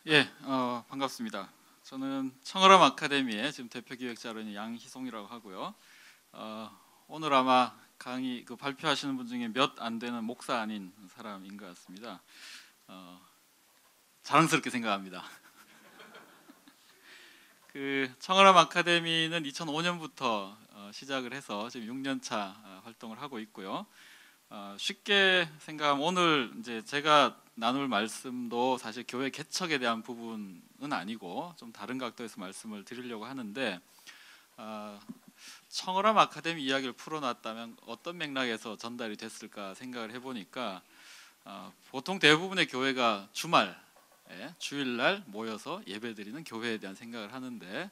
예, 반갑습니다. 저는 청어람 아카데미의 지금 대표 기획자로 있는 양희송이라고 하고요. 오늘 아마 강의 발표하시는 분 중에 몇 안 되는 목사 아닌 사람인 것 같습니다. 자랑스럽게 생각합니다. 청어람 아카데미는 2005년부터 시작을 해서 지금 6년차 활동을 하고 있고요. 쉽게 생각하면 오늘 이제 제가 나눌 말씀도 사실 교회 개척에 대한 부분은 아니고 좀 다른 각도에서 말씀을 드리려고 하는데, 청어람 아카데미 이야기를 풀어놨다면 어떤 맥락에서 전달이 됐을까 생각을 해보니까, 보통 대부분의 교회가 주일날 모여서 예배드리는 교회에 대한 생각을 하는데,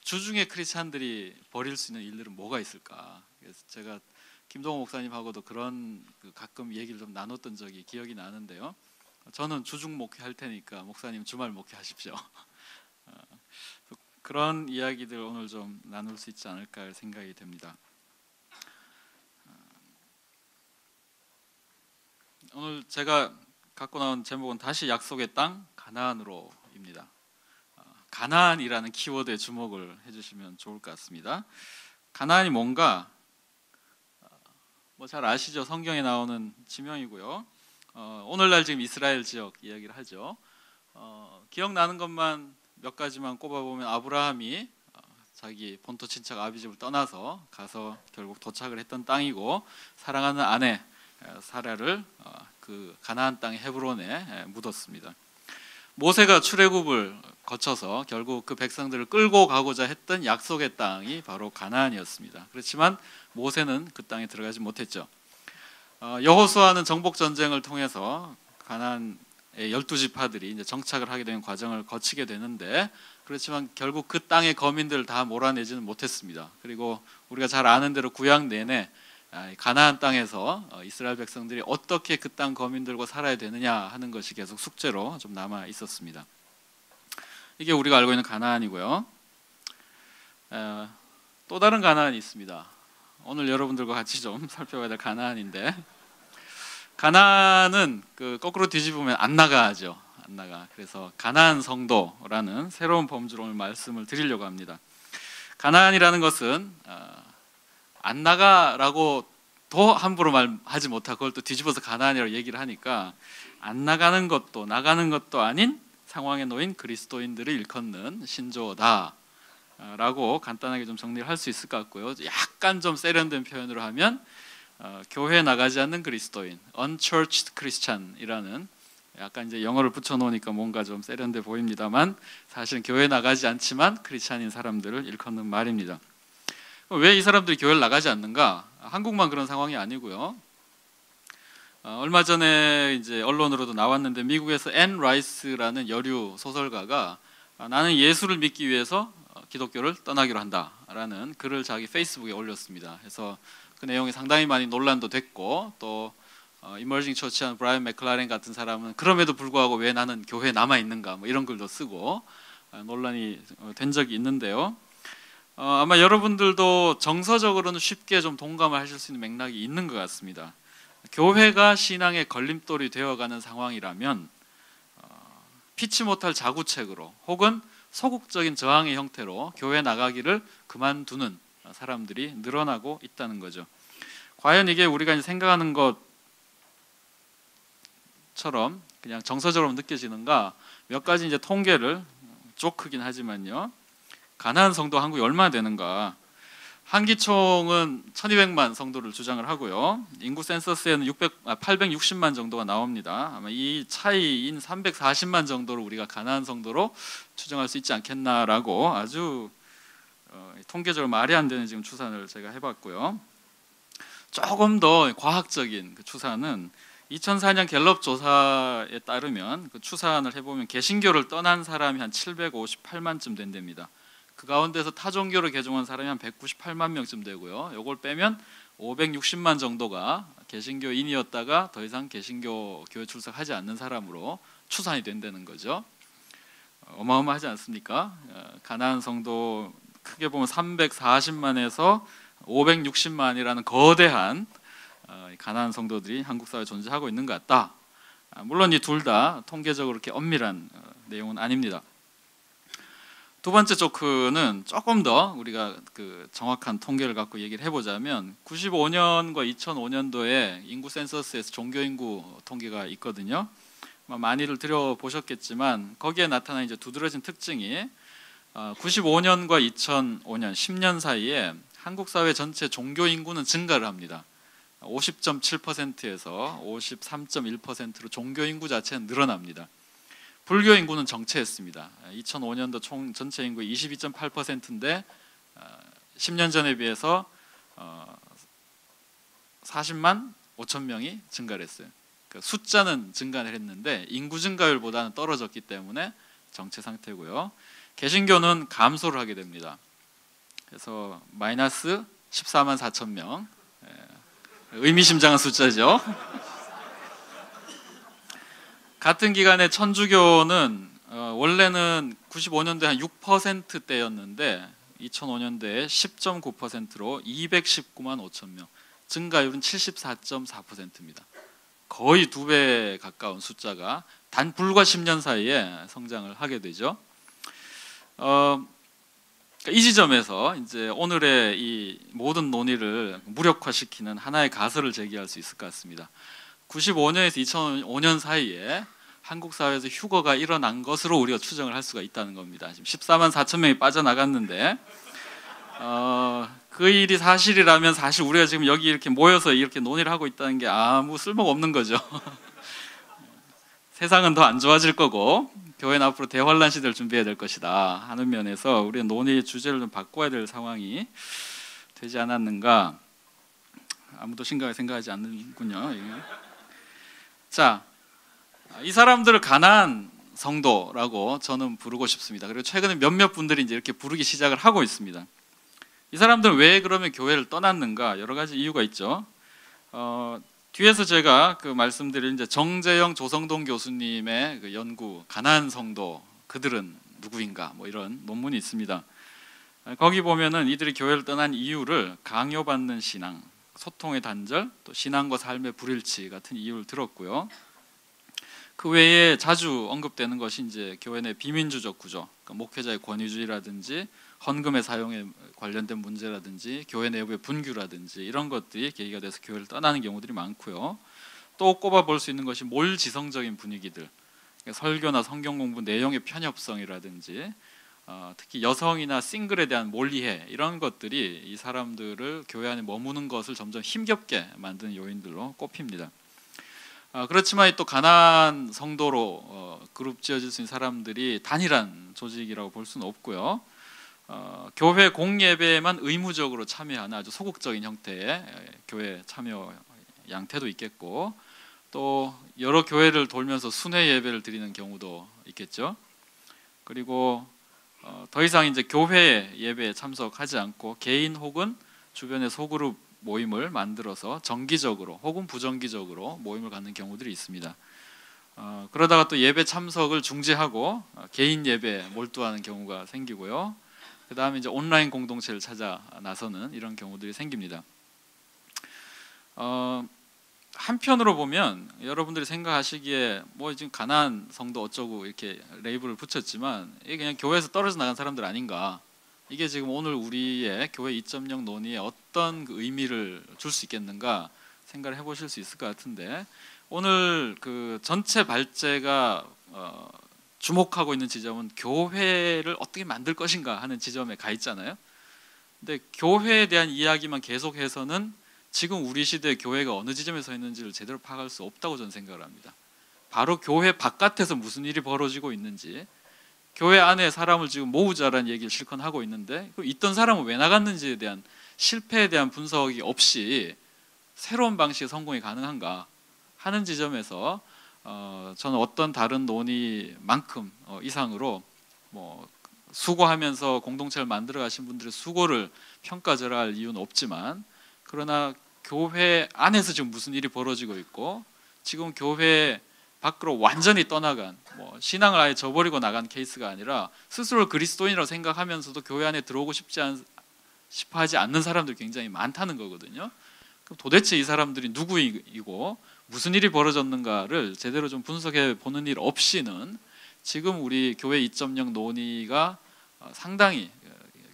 주중에 크리스찬들이 벌일 수 있는 일들은 뭐가 있을까? 그래서 제가 김동호 목사님하고도 그런 가끔 얘기를 좀 나눴던 적이 기억이 나는데요. 저는 주중 목회할 테니까 목사님 주말 목회하십시오. 그런 이야기들 오늘 좀 나눌 수 있지 않을까 생각이 됩니다. 오늘 제가 갖고 나온 제목은 다시 약속의 땅 가나안으로입니다. 가나안이라는 키워드에 주목을 해주시면 좋을 것 같습니다. 가나안이 뭔가 잘 아시죠? 성경에 나오는 지명이고요. 오늘날 지금 이스라엘 지역 이야기를 하죠. 기억나는 것만 몇 가지만 꼽아보면, 아브라함이 자기 본토 친척 아비집을 떠나서 가서 결국 도착을 했던 땅이고, 사랑하는 아내 사라를 그 가나안 땅의 헤브론에 묻었습니다. 모세가 출애굽을 거쳐서 결국 그 백성들을 끌고 가고자 했던 약속의 땅이 바로 가나안이었습니다. 그렇지만 모세는 그 땅에 들어가지 못했죠. 여호수아는 정복 전쟁을 통해서 가나안의 12지파들이 이제 정착을 하게 되는 과정을 거치게 되는데, 그렇지만 결국 그 땅의 거민들을 다 몰아내지는 못했습니다. 그리고 우리가 잘 아는 대로 구약 내내 가나안 땅에서 이스라엘 백성들이 어떻게 그 땅 거민들과 살아야 되느냐 하는 것이 계속 숙제로 좀 남아 있었습니다. 이게 우리가 알고 있는 가나안이고요. 또 다른 가나안이 있습니다. 오늘 여러분들과 같이 좀 살펴봐야 될 가나안인데, 가나안은 거꾸로 뒤집으면 안 나가죠. 안 나가. 그래서 가나안 성도라는 새로운 범주로 오늘 말씀을 드리려고 합니다. 가나안이라는 것은 안 나가라고 더 함부로 말하지 못하고 그걸 또 뒤집어서 가나안이라고 얘기를 하니까, 안 나가는 것도 나가는 것도 아닌 상황에 놓인 그리스도인들을 일컫는 신조어다 라고 간단하게 좀 정리를 할 수 있을 것 같고요. 약간 좀 세련된 표현으로 하면 교회에 나가지 않는 그리스도인, unchurched Christian이라는, 약간 이제 영어를 붙여놓으니까 뭔가 좀 세련돼 보입니다만 사실은 교회에 나가지 않지만 크리스찬인 사람들을 일컫는 말입니다. 왜 이 사람들이 교회를 나가지 않는가? 한국만 그런 상황이 아니고요. 얼마 전에 이제 언론으로도 나왔는데, 미국에서 앤 라이스라는 여류 소설가가 나는 예수를 믿기 위해서 기독교를 떠나기로 한다라는 글을 자기 페이스북에 올렸습니다. 그래서 그 내용이 상당히 많이 논란도 됐고, 또 이머징 처치한 브라이언 맥클라렌 같은 사람은 그럼에도 불구하고 왜 나는 교회에 남아 있는가 뭐 이런 글도 쓰고 논란이 된 적이 있는데요. 아마 여러분들도 정서적으로는 쉽게 좀 동감을 하실 수 있는 맥락이 있는 것 같습니다. 교회가 신앙의 걸림돌이 되어가는 상황이라면 피치 못할 자구책으로 혹은 소극적인 저항의 형태로 교회 나가기를 그만두는 사람들이 늘어나고 있다는 거죠. 과연 이게 우리가 이제 생각하는 것처럼 그냥 정서적으로 느껴지는가? 몇 가지 이제 통계를 쪽 크긴 하지만요. 가나안 성도 한국에 얼마나 되는가? 한기총은 1200만 성도를 주장을 하고요. 인구 센서스에는 860만 정도가 나옵니다. 아마 이 차이인 340만 정도를 우리가 가나안 성도로 추정할 수 있지 않겠나라고 아주 통계적으로 말이 안 되는 지금 추산을 제가 해봤고요. 조금 더 과학적인 그 추산은 2004년 갤럽 조사에 따르면, 그 추산을 해보면 개신교를 떠난 사람이 한 758만쯤 된답니다. 그 가운데서 타종교를 개종한 사람이 한 198만 명쯤 되고요. 이걸 빼면 560만 정도가 개신교인이었다가 더 이상 개신교 교회 출석하지 않는 사람으로 추산이 된다는 거죠. 어마어마하지 않습니까? 가나안 성도 크게 보면 340만에서 560만이라는 거대한 가나안 성도들이 한국 사회에 존재하고 있는 것 같다. 물론 이 둘 다 통계적으로 이렇게 엄밀한 내용은 아닙니다. 두 번째 조크는 조금 더 우리가 그 정확한 통계를 갖고 얘기를 해보자면 95년과 2005년도에 인구 센서스에서 종교 인구 통계가 있거든요. 많이들 들어보셨겠지만 거기에 나타난 이제 두드러진 특징이 95년과 2005년 10년 사이에 한국 사회 전체 종교 인구는 증가를 합니다. 50.7%에서 53.1%로 종교 인구 자체는 늘어납니다. 불교 인구는 정체했습니다. 2005년도 총 전체 인구 22.8%인데 10년 전에 비해서 40만 5천 명이 증가를 했어요. 그러니까 숫자는 증가를 했는데 인구 증가율보다는 떨어졌기 때문에 정체 상태고요. 개신교는 감소를 하게 됩니다. 그래서 마이너스 14만 4천 명, 의미심장한 숫자죠. 같은 기간에 천주교는 원래는 95년도에 한 6%대였는데 2005년도에 10.9%로 219만 5천 명, 증가율은 74.4%입니다. 거의 2배 가까운 숫자가 단 불과 10년 사이에 성장을 하게 되죠. 이 지점에서 이제 오늘의 이 모든 논의를 무력화시키는 하나의 가설을 제기할 수 있을 것 같습니다. 95년에서 2005년 사이에 한국 사회에서 휴거가 일어난 것으로 우리가 추정을 할 수가 있다는 겁니다. 지금 14만 4천 명이 빠져나갔는데 그 일이 사실이라면 사실 우리가 지금 여기 이렇게 모여서 이렇게 논의를 하고 있다는 게 아무 쓸모가 없는 거죠. 세상은 더 안 좋아질 거고 교회는 앞으로 대환란 시대를 준비해야 될 것이다 하는 면에서 우리가 논의의 주제를 좀 바꿔야 될 상황이 되지 않았는가. 아무도 심각하게 생각하지 않는군요. 자, 이 사람들을 가나안 성도라고 저는 부르고 싶습니다. 그리고 최근에 몇몇 분들이 이제 이렇게 부르기 시작을 하고 있습니다. 이 사람들은 왜 그러면 교회를 떠났는가? 여러 가지 이유가 있죠. 뒤에서 제가 그 말씀드린 이제 정재영 조성동 교수님의 그 연구 가나안 성도 그들은 누구인가 뭐 이런 논문이 있습니다. 거기 보면은 이들이 교회를 떠난 이유를 강요받는 신앙, 소통의 단절, 또 신앙과 삶의 불일치 같은 이유를 들었고요. 그 외에 자주 언급되는 것이 이제 교회 내 비민주적 구조, 그러니까 목회자의 권위주의라든지 헌금의 사용에 관련된 문제라든지 교회 내부의 분규라든지 이런 것들이 계기가 돼서 교회를 떠나는 경우들이 많고요. 또 꼽아 볼 수 있는 것이 몰지성적인 분위기들, 그러니까 설교나 성경 공부 내용의 편협성이라든지 특히 여성이나 싱글에 대한 몰이해 이런 것들이 이 사람들을 교회 안에 머무는 것을 점점 힘겹게 만드는 요인들로 꼽힙니다. 그렇지만 또 가나안 성도로 그룹 지어질 수 있는 사람들이 단일한 조직이라고 볼 수는 없고요. 교회 공예배에만 의무적으로 참여하는 아주 소극적인 형태의 교회 참여 양태도 있겠고, 또 여러 교회를 돌면서 순회 예배를 드리는 경우도 있겠죠. 그리고 더 이상 이제 교회 예배에 참석하지 않고 개인 혹은 주변의 소그룹 모임을 만들어서 정기적으로 혹은 부정기적으로 모임을 갖는 경우들이 있습니다. 그러다가 또 예배 참석을 중지하고 개인 예배에 몰두하는 경우가 생기고요. 그 다음에 이제 온라인 공동체를 찾아 나서는 이런 경우들이 생깁니다. 한편으로 보면 여러분들이 생각하시기에 뭐 지금 가나안 성도 어쩌고 이렇게 레이블을 붙였지만 이게 그냥 교회에서 떨어져 나간 사람들 아닌가, 이게 지금 오늘 우리의 교회 2.0 논의에 어떤 그 의미를 줄 수 있겠는가 생각을 해보실 수 있을 것 같은데, 오늘 그 전체 발제가 주목하고 있는 지점은 교회를 어떻게 만들 것인가 하는 지점에 가 있잖아요. 근데 교회에 대한 이야기만 계속해서는 지금 우리 시대의 교회가 어느 지점에 서 있는지를 제대로 파악할 수 없다고 저는 생각을 합니다. 바로 교회 바깥에서 무슨 일이 벌어지고 있는지, 교회 안에 사람을 지금 모으자라는 얘기를 실컷 하고 있는데 있던 사람은 왜 나갔는지에 대한 실패에 대한 분석이 없이 새로운 방식의 성공이 가능한가 하는 지점에서 저는 어떤 다른 논의만큼 이상으로 뭐 수고하면서 공동체를 만들어 가신 분들의 수고를 평가절하할 이유는 없지만, 그러나 교회 안에서 지금 무슨 일이 벌어지고 있고 지금 교회 밖으로 완전히 떠나간, 뭐 신앙을 아예 저버리고 나간 케이스가 아니라 스스로 그리스도인이라고 생각하면서도 교회 안에 들어오고 싶어 하지 않는 사람들이 굉장히 많다는 거거든요. 그럼 도대체 이 사람들이 누구이고 무슨 일이 벌어졌는가를 제대로 좀 분석해 보는 일 없이는 지금 우리 교회 2.0 논의가 상당히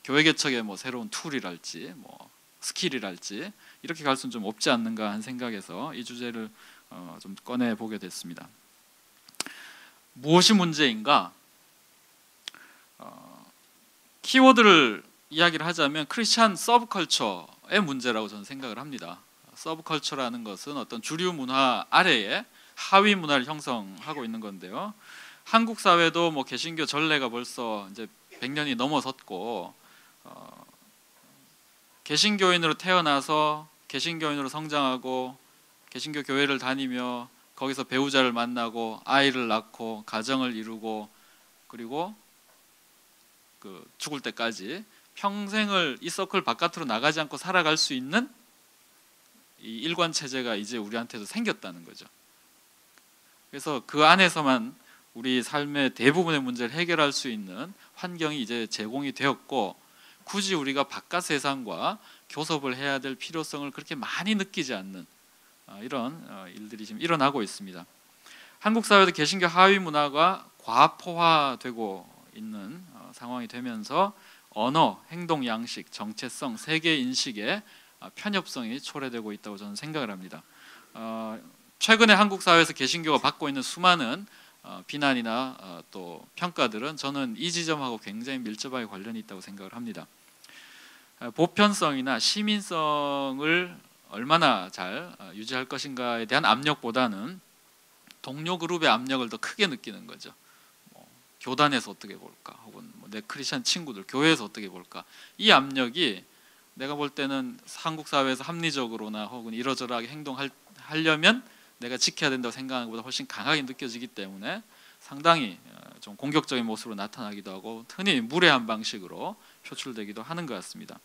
교회 개척의 뭐 새로운 툴이랄지 뭐 스킬이랄지 이렇게 갈 수는 좀 없지 않는가 하는 생각에서 이 주제를 좀 꺼내 보게 됐습니다. 무엇이 문제인가? 키워드를 이야기를 하자면 크리스찬 서브컬처의 문제라고 저는 생각을 합니다. 서브컬처라는 것은 어떤 주류 문화 아래에 하위 문화를 형성하고 있는 건데요. 한국 사회도 뭐 개신교 전례가 벌써 이제 100년이 넘어섰고 개신교인으로 태어나서 개신교인으로 성장하고 개신교 교회를 다니며 거기서 배우자를 만나고 아이를 낳고 가정을 이루고 그리고 죽을 때까지 평생을 이 서클 바깥으로 나가지 않고 살아갈 수 있는 이 일관 체제가 이제 우리한테도 생겼다는 거죠. 그래서 그 안에서만 우리 삶의 대부분의 문제를 해결할 수 있는 환경이 이제 제공이 되었고 굳이 우리가 바깥 세상과 교섭을 해야 될 필요성을 그렇게 많이 느끼지 않는 이런 일들이 지금 일어나고 있습니다. 한국 사회도 개신교 하위 문화가 과포화되고 있는 상황이 되면서 언어, 행동 양식, 정체성, 세계 인식의 편협성이 초래되고 있다고 저는 생각을 합니다. 최근에 한국 사회에서 개신교가 받고 있는 수많은 비난이나 또 평가들은 저는 이 지점하고 굉장히 밀접하게 관련이 있다고 생각을 합니다. 보편성이나 시민성을 얼마나 잘 유지할 것인가에 대한 압력보다는 동료 그룹의 압력을 더 크게 느끼는 거죠. 교단에서 어떻게 볼까, 혹은 내 크리스찬 친구들, 교회에서 어떻게 볼까. 이 압력이 내가 볼 때는 한국 사회에서 합리적으로나 혹은 이러저러하게 행동하려면 내가 지켜야 된다고 생각하는 것보다 훨씬 강하게 느껴지기 때문에 상당히 좀 공격적인 모습으로 나타나기도 하고 흔히 무례한 방식으로 표출되기도 하는 것 같습니다.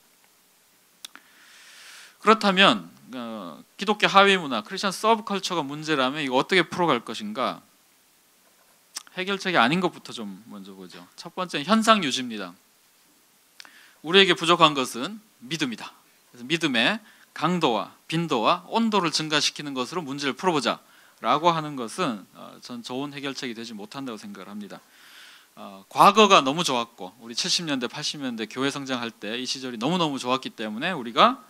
그렇다면 기독교 하위 문화, 크리스천 서브컬처가 문제라면 이거 어떻게 풀어갈 것인가? 해결책이 아닌 것부터 좀 먼저 보죠. 첫 번째는 현상 유지입니다. 우리에게 부족한 것은 믿음이다. 그래서 믿음의 강도와 빈도와 온도를 증가시키는 것으로 문제를 풀어보자 라고 하는 것은 전 좋은 해결책이 되지 못한다고 생각을 합니다. 과거가 너무 좋았고 우리 70년대 80년대 교회 성장할 때 이 시절이 너무너무 좋았기 때문에 우리가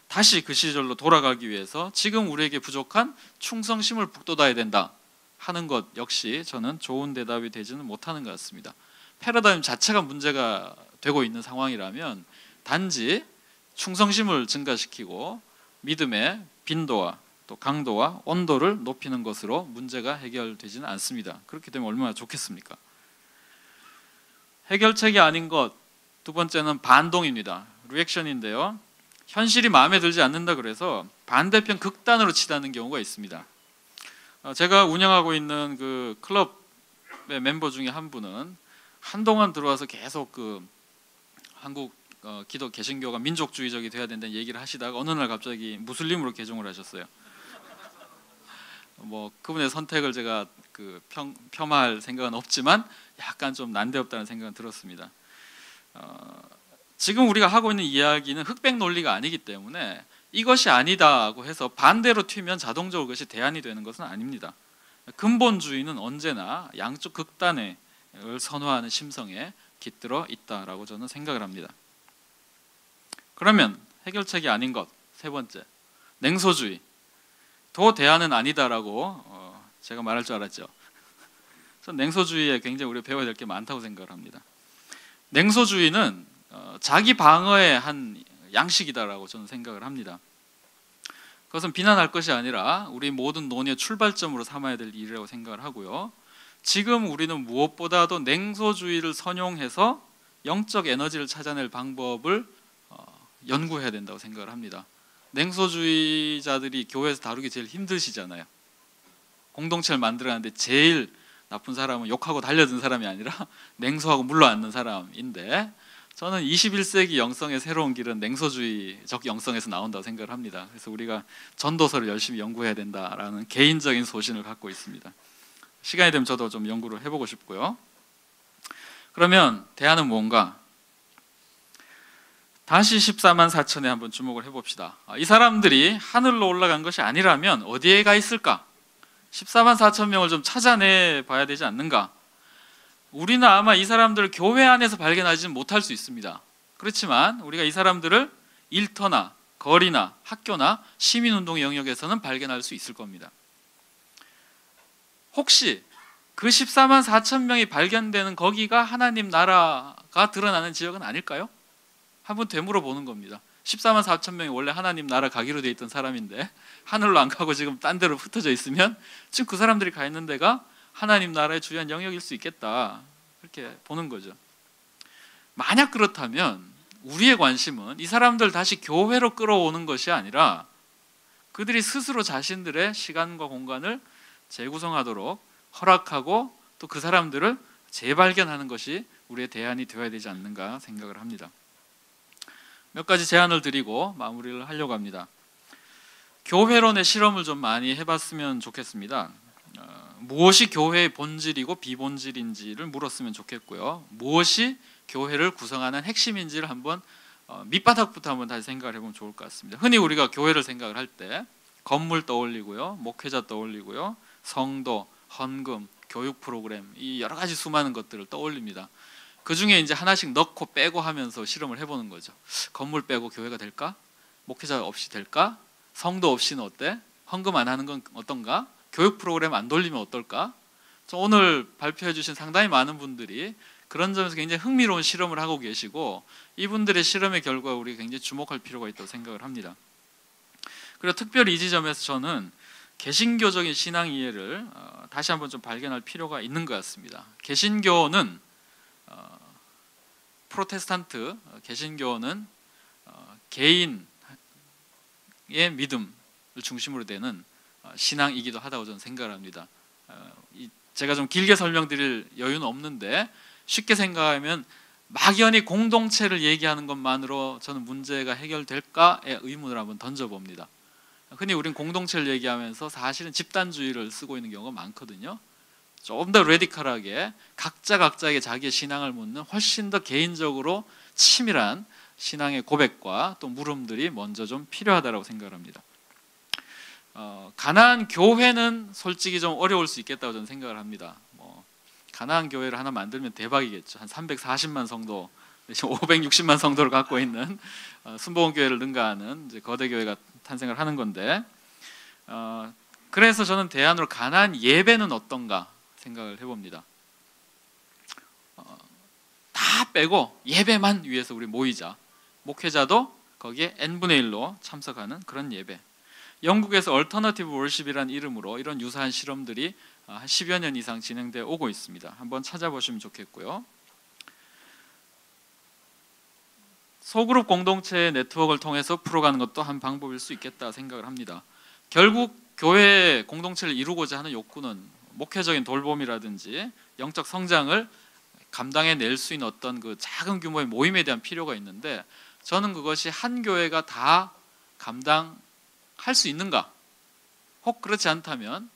다시 그 시절로 돌아가기 위해서 지금 우리에게 부족한 충성심을 북돋아야 된다 하는 것 역시 저는 좋은 대답이 되지는 못하는 것 같습니다. 패러다임 자체가 문제가 되고 있는 상황이라면 단지 충성심을 증가시키고 믿음의 빈도와 또 강도와 온도를 높이는 것으로 문제가 해결되지는 않습니다. 그렇게 되면 얼마나 좋겠습니까? 해결책이 아닌 것 두 번째는 반동입니다. 리액션인데요. 현실이 마음에 들지 않는다 그래서 반대편 극단으로 치닫는 경우가 있습니다. 제가 운영하고 있는 그 클럽의 멤버 중에 한 분은 한동안 들어와서 계속 그 한국 기독 개신교가 민족주의적이 돼야 된다는 얘기를 하시다가 어느 날 갑자기 무슬림으로 개종을 하셨어요. 뭐 그분의 선택을 제가 폄하할 생각은 없지만 약간 좀 난데없다는 생각은 들었습니다. 지금 우리가 하고 있는 이야기는 흑백 논리가 아니기 때문에 이것이 아니다고 해서 반대로 튀면 자동적으로 그것이 대안이 되는 것은 아닙니다. 근본주의는 언제나 양쪽 극단을 선호하는 심성에 깃들어 있다라고 저는 생각을 합니다. 그러면 해결책이 아닌 것 세 번째, 냉소주의. 도 대안은 아니다라고 제가 말할 줄 알았죠. 전 냉소주의에 굉장히 우리가 배워야 될 게 많다고 생각을 합니다. 냉소주의는 자기 방어의 한 양식이다라고 저는 생각을 합니다. 그것은 비난할 것이 아니라 우리 모든 논의의 출발점으로 삼아야 될 일이라고 생각을 하고요. 지금 우리는 무엇보다도 냉소주의를 선용해서 영적 에너지를 찾아낼 방법을 연구해야 된다고 생각을 합니다. 냉소주의자들이 교회에서 다루기 제일 힘드시잖아요. 공동체를 만들어가는데 제일 나쁜 사람은 욕하고 달려든 사람이 아니라 냉소하고 물러앉는 사람인데 저는 21세기 영성의 새로운 길은 냉소주의적 영성에서 나온다고 생각을 합니다. 그래서 우리가 전도서를 열심히 연구해야 된다라는 개인적인 소신을 갖고 있습니다. 시간이 되면 저도 좀 연구를 해보고 싶고요. 그러면 대안은 뭔가? 다시 14만 4천에 한번 주목을 해봅시다. 이 사람들이 하늘로 올라간 것이 아니라면 어디에 가 있을까? 14만 4천 명을 좀 찾아내 봐야 되지 않는가? 우리는 아마 이 사람들을 교회 안에서 발견하지는 못할 수 있습니다. 그렇지만 우리가 이 사람들을 일터나 거리나 학교나 시민운동 영역에서는 발견할 수 있을 겁니다. 혹시 그 14만 4천 명이 발견되는 거기가 하나님 나라가 드러나는 지역은 아닐까요? 한번 되물어 보는 겁니다. 14만 4천 명이 원래 하나님 나라 가기로 돼 있던 사람인데 하늘로 안 가고 지금 딴 데로 흩어져 있으면 지금 그 사람들이 가 있는 데가 하나님 나라의 주요한 영역일 수 있겠다, 그렇게 보는 거죠. 만약 그렇다면 우리의 관심은 이 사람들 다시 교회로 끌어오는 것이 아니라 그들이 스스로 자신들의 시간과 공간을 재구성하도록 허락하고 또 그 사람들을 재발견하는 것이 우리의 대안이 되어야 되지 않는가 생각을 합니다. 몇 가지 제안을 드리고 마무리를 하려고 합니다. 교회론의 실험을 좀 많이 해봤으면 좋겠습니다. 무엇이 교회의 본질이고 비본질인지를 물었으면 좋겠고요. 무엇이 교회를 구성하는 핵심인지를 한번 밑바닥부터 한번 다시 생각을 해보면 좋을 것 같습니다. 흔히 우리가 교회를 생각을 할 때 건물 떠올리고요, 목회자 떠올리고요, 성도, 헌금, 교육 프로그램, 이 여러 가지 수많은 것들을 떠올립니다. 그 중에 이제 하나씩 넣고 빼고 하면서 실험을 해보는 거죠. 건물 빼고 교회가 될까? 목회자 없이 될까? 성도 없이는 어때? 헌금 안 하는 건 어떤가? 교육 프로그램 안 돌리면 어떨까? 오늘 발표해 주신 상당히 많은 분들이 그런 점에서 굉장히 흥미로운 실험을 하고 계시고, 이분들의 실험의 결과에 우리가 굉장히 주목할 필요가 있다고 생각을 합니다. 그리고 특별히 이 지점에서 저는 개신교적인 신앙 이해를 다시 한번 좀 발견할 필요가 있는 것 같습니다. 개신교는 프로테스탄트 개신교는 개인의 믿음을 중심으로 되는 신앙이기도 하다고 저는 생각을 합니다. 제가 좀 길게 설명드릴 여유는 없는데 쉽게 생각하면 막연히 공동체를 얘기하는 것만으로 저는 문제가 해결될까의 의문을 한번 던져봅니다. 흔히 우리는 공동체를 얘기하면서 사실은 집단주의를 쓰고 있는 경우가 많거든요. 조금 더 레디컬하게 각자에게 자기의 신앙을 묻는 훨씬 더 개인적으로 치밀한 신앙의 고백과 또 물음들이 먼저 좀 필요하다고 생각을 합니다. 가나안 교회는 솔직히 좀 어려울 수 있겠다고 저는 생각을 합니다. 가나안 교회를 하나 만들면 대박이겠죠. 한 340만 성도, 560만 성도를 갖고 있는 순복음 교회를 능가하는 이제 거대 교회가 탄생을 하는 건데, 그래서 저는 대안으로 가나안 예배는 어떤가 생각을 해봅니다. 다 빼고 예배만 위해서 우리 모이자. 목회자도 거기에 n분의 1로 참석하는 그런 예배. 영국에서 얼터너티브 월십이라는 이름으로 이런 유사한 실험들이 한 10여 년 이상 진행되어 오고 있습니다. 한번 찾아보시면 좋겠고요. 소그룹 공동체의 네트워크를 통해서 풀어가는 것도 한 방법일 수 있겠다 생각을 합니다. 결국 교회 공동체를 이루고자 하는 욕구는 목회적인 돌봄이라든지 영적 성장을 감당해낼 수 있는 어떤 그 작은 규모의 모임에 대한 필요가 있는데, 저는 그것이 한 교회가 다 감당할 수 있는가? 혹 그렇지 않다면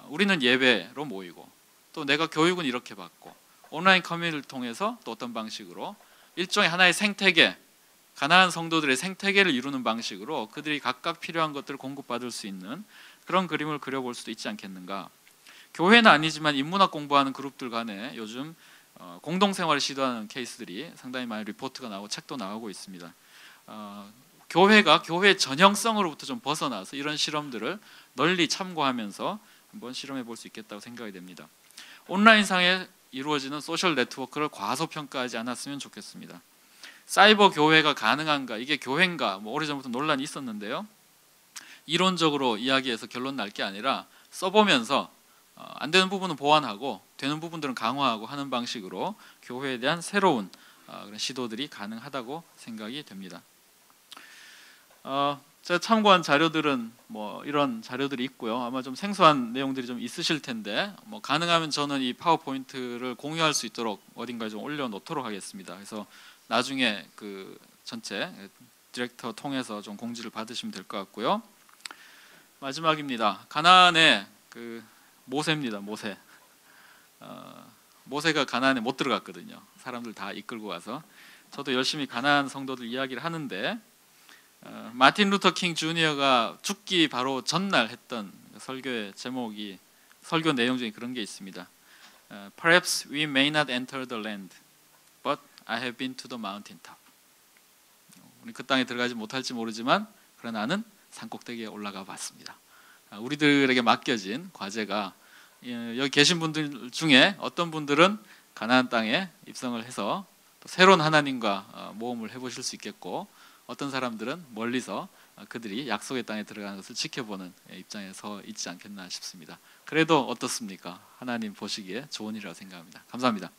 우리는 예배로 모이고, 또 내가 교육은 이렇게 받고, 온라인 커뮤니티를 통해서 또 어떤 방식으로 일종의 하나의 생태계, 가나안 성도들의 생태계를 이루는 방식으로 그들이 각각 필요한 것들을 공급받을 수 있는 그런 그림을 그려볼 수도 있지 않겠는가. 교회는 아니지만 인문학 공부하는 그룹들 간에 요즘 공동생활을 시도하는 케이스들이 상당히 많이 리포트가 나오고 책도 나오고 있습니다. 교회가 교회의 전형성으로부터 좀 벗어나서 이런 실험들을 널리 참고하면서 한번 실험해 볼 수 있겠다고 생각이 됩니다. 온라인상에 이루어지는 소셜 네트워크를 과소평가하지 않았으면 좋겠습니다. 사이버 교회가 가능한가, 이게 교회인가, 오래전부터 논란이 있었는데요. 이론적으로 이야기해서 결론 날 게 아니라 써보면서 안 되는 부분은 보완하고 되는 부분들은 강화하고 하는 방식으로 교회에 대한 새로운 그런 시도들이 가능하다고 생각이 됩니다. 제가 참고한 자료들은 이런 자료들이 있고요. 아마 좀 생소한 내용들이 좀 있으실 텐데 가능하면 저는 이 파워포인트를 공유할 수 있도록 어딘가에 좀 올려놓도록 하겠습니다. 그래서 나중에 그 전체 디렉터 통해서 좀 공지를 받으시면 될 것 같고요. 마지막입니다. 가나안의 그 모세입니다. 모세가 가나안에 못 들어갔거든요. 사람들 다 이끌고 가서. 저도 열심히 가나안 성도들 이야기를 하는데, 마틴 루터 킹 주니어가 죽기 바로 전날 했던 설교의 제목이, 설교 내용 중에 그런 게 있습니다. Perhaps we may not enter the land, but I have been to the mountain top. 우리 그 땅에 들어가지 못할지 모르지만 그러나 나는 산꼭대기에 올라가 봤습니다. 우리들에게 맡겨진 과제가 여기 계신 분들 중에 어떤 분들은 가나안 땅에 입성을 해서 또 새로운 하나님과 모험을 해보실 수 있겠고, 어떤 사람들은 멀리서 그들이 약속의 땅에 들어가는 것을 지켜보는 입장에 서 있지 않겠나 싶습니다. 그래도 어떻습니까? 하나님 보시기에 좋은 일이라고 생각합니다. 감사합니다.